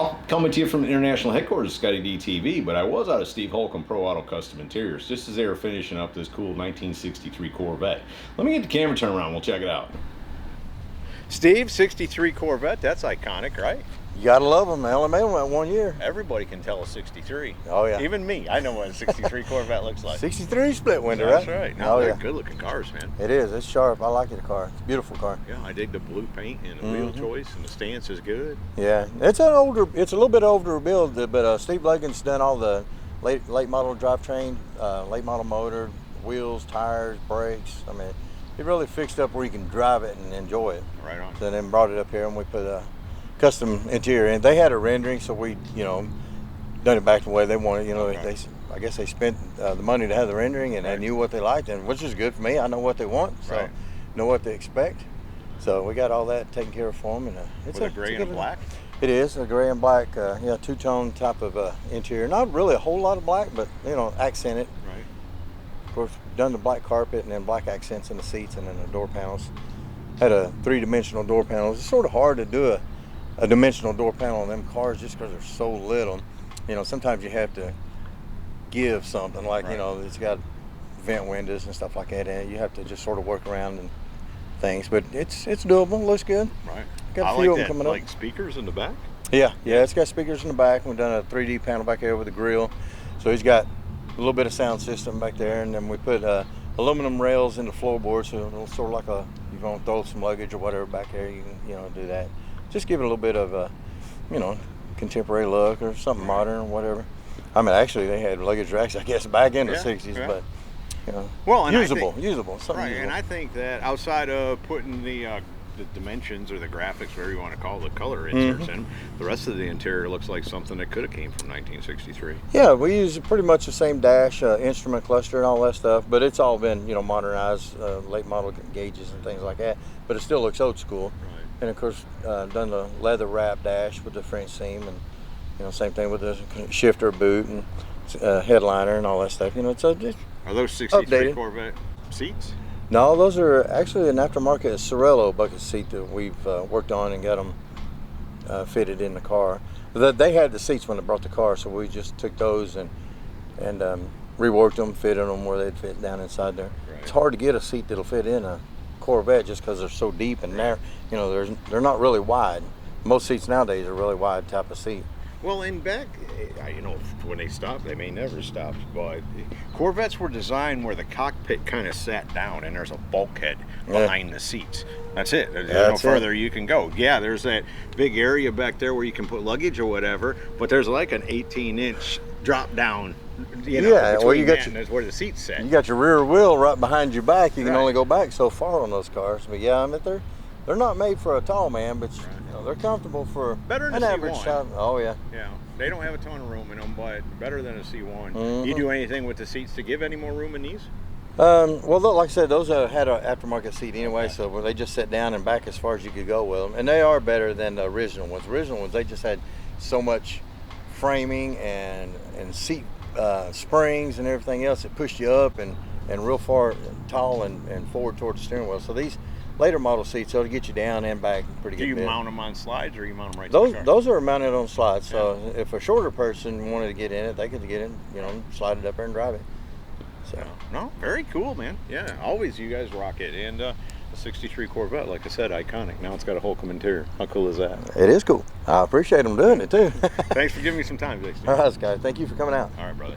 y'all, coming to you from the international headquarters of ScottieDTV, but I was out of Steve Holcomb Pro Auto Custom Interiors just as they were finishing up this cool 1963 Corvette. Let me get the camera turned around, we'll check it out. Steve, 63 Corvette, that's iconic, right? You gotta love them. I only made them that 1 year. Everybody can tell a 63. Oh yeah. Even me, I know what a 63 Corvette looks like. 63 split window, that's right? Right. No, oh, they're yeah. good looking cars, man. It is. It's sharp. I like the car. It's a beautiful car. Yeah, I dig the blue paint and the wheel choice, and the stance is good. Yeah, it's a little bit older build, but Steve Legan's done all the late model drivetrain, late model motor, wheels, tires, brakes. I mean, he really fixed up where you can drive it and enjoy it. Right on. So then brought it up here and we put a custom interior in. They had a rendering, so we, done it back the way they wanted. Okay. I guess they spent the money to have the rendering, and they knew what they liked, and which is good for me. I know what they want, so know what they expect. So we got all that taken care of for them. And it's a gray and a black. It is a gray and black, two-tone type of interior. Not really a whole lot of black, but accented. Right. Of course, done the black carpet and then black accents in the seats and then the door panels. Had a three-dimensional door panel. It's sort of hard to do a dimensional door panel on them cars just because they're so little. Sometimes you have to give something like, it's got vent windows and stuff like that, and you have to just sort of work around and things. But it's doable. Looks good. Right. Got a few of them coming up. Like speakers in the back. Yeah, it's got speakers in the back. We've done a 3D panel back there with a grill, so he's got a little bit of sound system back there, and then we put aluminum rails in the floorboard, so it's sort of like you want to throw some luggage or whatever back there, you can do that. Just give it a little bit of a contemporary look or something modern or whatever. I mean, actually they had luggage racks, I guess, back in the 60s, but usable. Right, and I think that outside of putting the dimensions or the graphics, whatever you want to call the color inserts in, the rest of the interior looks like something that could have came from 1963. Yeah, we use pretty much the same dash, instrument cluster and all that stuff, but it's all been modernized, late model gauges and things like that, but it still looks old school. Right. And of course done the leather wrap dash with the French seam, and same thing with the shifter boot and headliner and all that stuff. Are those 63 updated Corvette seats? No, those are actually an aftermarket Sorello bucket seat that we've worked on and got them fitted in the car. They had the seats when they brought the car, so we just took those and reworked them, fitted them where they'd fit down inside there. Right. It's hard to get a seat that'll fit in a Corvette just because they're so deep and narrow. They're not really wide. Most seats nowadays are really wide type of seat. Well, in back, when they stop, they may never stop, but Corvettes were designed where the cockpit kind of sat down and there's a bulkhead behind the seats. That's it. There's no further you can go. Yeah, there's that big area back there where you can put luggage or whatever, but there's like an 18-inch drop down. Well, you got that's where the seats sit. You got your rear wheel right behind your back. You can only go back so far on those cars. But yeah, I mean they're not made for a tall man, but they're comfortable for better than an average C1. child. Oh yeah. Yeah, they don't have a ton of room in them, but better than a C1. You do anything with the seats to give any more room in these? Well, like I said, those had an aftermarket seat anyway, so they just sit down and back as far as you could go with them, and they are better than the original ones. The original ones, they just had so much framing and seat springs and everything else that pushed you up and real far, tall and forward towards the steering wheel. So these later model seats, they'll get you down and back pretty good. Do you mount them on slides, or you mount them right to the car? Those are mounted on slides. So if a shorter person wanted to get in it, they could get in, slide it up there and drive it. So no, very cool, man. Yeah, always you guys rock it. And the 63 Corvette, like I said, iconic. Now it's got a Holcomb interior. How cool is that? It is cool. I appreciate them doing it too. Thanks for giving me some time, Dixie. All right, Scott. Thank you for coming out. All right, brother.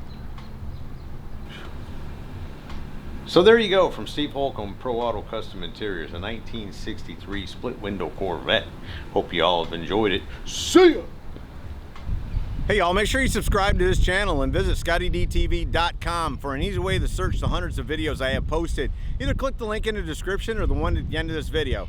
So there you go, from Steve Holcomb Pro Auto Custom Interiors, a 1963 split window Corvette. Hope you all have enjoyed it. See ya! Hey y'all, make sure you subscribe to this channel and visit ScottieDTV.com for an easy way to search the hundreds of videos I have posted. Either click the link in the description or the one at the end of this video.